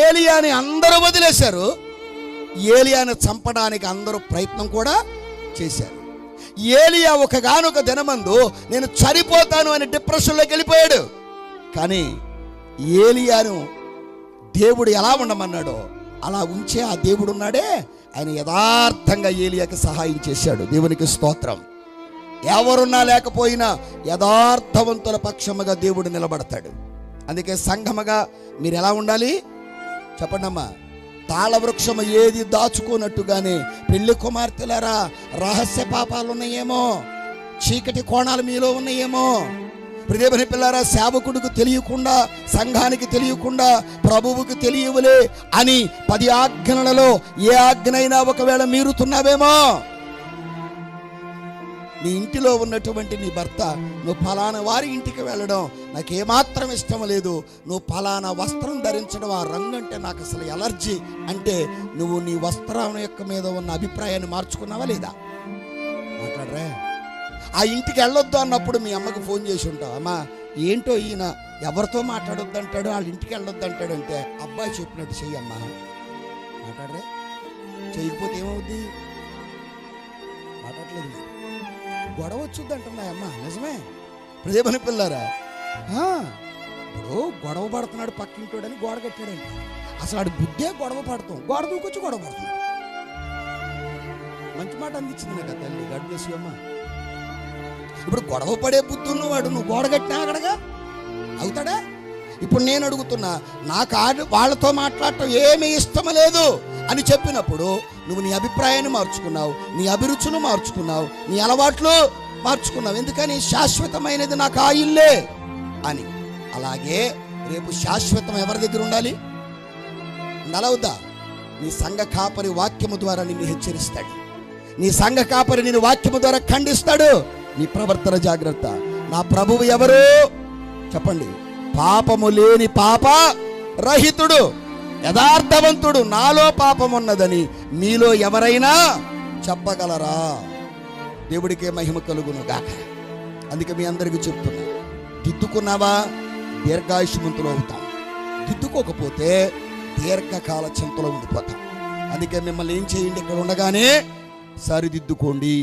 ఏలియాని అందరూ వదిలేశారు. ఏలియాను చంపడానికి అందరూ ప్రయత్నం కూడా చేశారు. ఏలియా ఒకగానొక దినమందు నేను చనిపోతాను అని డిప్రెషన్లోకి వెళ్ళిపోయాడు. కానీ ఏలియాను దేవుడు ఎలా ఉండమన్నాడో అలా ఉంచే ఆ దేవుడు ఉన్నాడే, ఆయన యథార్థంగా ఏలియాకి సహాయం చేశాడు. దేవునికి స్తోత్రం. ఎవరున్నా లేకపోయినా యథార్థవంతుల పక్షముగా దేవుడు నిలబడతాడు. అందుకే సంఘముగా మీరు ఎలా ఉండాలి చెప్పండమ్మా. తాళవృక్షము ఏది దాచుకోనట్టుగానే పెళ్లి కుమార్తెలారా, రహస్య పాపాలు ఉన్నాయేమో, చీకటి కోణాలు మీలో ఉన్నాయేమో, దేవుని పిల్లారా, సేవకుడికి తెలియకుండా, సంఘానికి తెలియకుండా, ప్రభువుకి తెలియవులే అని 10 ఆజ్ఞలలో ఏ ఆజ్ఞనైనా ఒకవేళ మీరుతున్నావేమో. నీ ఇంటిలో ఉన్నటువంటి నీ భర్త, నువ్వు ఫలానా వారి ఇంటికి వెళ్ళడం నాకేమాత్రం ఇష్టం లేదు, నువ్వు ఫలానా వస్త్రం ధరించడం, ఆ రంగు అంటే నాకు అసలు ఎలర్జీ అంటే, నువ్వు నీ వస్త్రం యొక్క మీద ఉన్న అభిప్రాయాన్ని మార్చుకున్నావా లేదా? మాట్లాడరే. ఆ ఇంటికి వెళ్ళొద్దు అన్నప్పుడు మీ అమ్మకి ఫోన్ చేసి ఉంటావు, అమ్మా ఏంటో ఈయన ఎవరితో మాట్లాడొద్దు అంటాడు, వాళ్ళ ఇంటికి వెళ్ళొద్దు అంటాడు అంటే, అబ్బాయి చెప్పినట్టు చెయ్యమ్మా. మాట్లాడరే. చేయకపోతే ఏమవుద్ది? మాట్లాడలేదు. గొడవ వచ్చుద్ది అంటున్నాయమ్మా. నిజమే. దేవుని పిల్లారా, ఇప్పుడు గొడవ పడుతున్నాడు పక్కింటోడని గోడ కట్టాడంట. అసలు ఆడు బుద్ధే గొడవ పడతాం, గోడ దూకొచ్చి గొడవ పడుతున్నాడు. మంచి మాట అందించింది నాకు ఆ తల్లి, గడ్ బ్లెస్ యు అమ్మా. ఇప్పుడు గొడవ పడే బుద్ధి ఉన్నవాడు నువ్వు గోడ కట్టినా అక్కడగా అవుతాడా? ఇప్పుడు నేను అడుగుతున్నా, నాకు వాళ్ళతో మాట్లాడటం ఏమీ ఇష్టం లేదు అని చెప్పినప్పుడు నువ్వు నీ అభిప్రాయాన్ని మార్చుకున్నావు, నీ అభిరుచులు మార్చుకున్నావు, నీ అలవాట్లు మార్చుకున్నావు. ఎందుకని? శాశ్వతమైనది నాకు ఆ ఇల్లే అని. అలాగే రేపు శాశ్వతం ఎవరి దగ్గర ఉండాలి? ఉండాలవుద్దా? నీ సంఘ కాపరి వాక్యము ద్వారా నిన్ను హెచ్చరిస్తాడు. నీ సంఘ కాపరి నిన్ను వాక్యము ద్వారా ఖండిస్తాడు. నీ ప్రవర్తన జాగ్రత్త. నా ప్రభువు ఎవరు చెప్పండి? పాపము లేని పాప రహితుడు, యథార్థవంతుడు. నాలో పాపం ఉన్నదని మీలో ఎవరైనా చెప్పగలరా? దేవుడికే మహిమ కలుగును గాక. అందుకే మీ అందరికీ చెప్తున్నా, దిద్దుకున్నావా దీర్ఘాయుష్మంతులు అవుతాం, దిద్దుకోకపోతే దీర్ఘకాల చింతలో ఉండిపోతాం. అందుకే మిమ్మల్ని ఏం చేయండి, ఇక్కడ ఉండగానే సరిదిద్దుకోండి.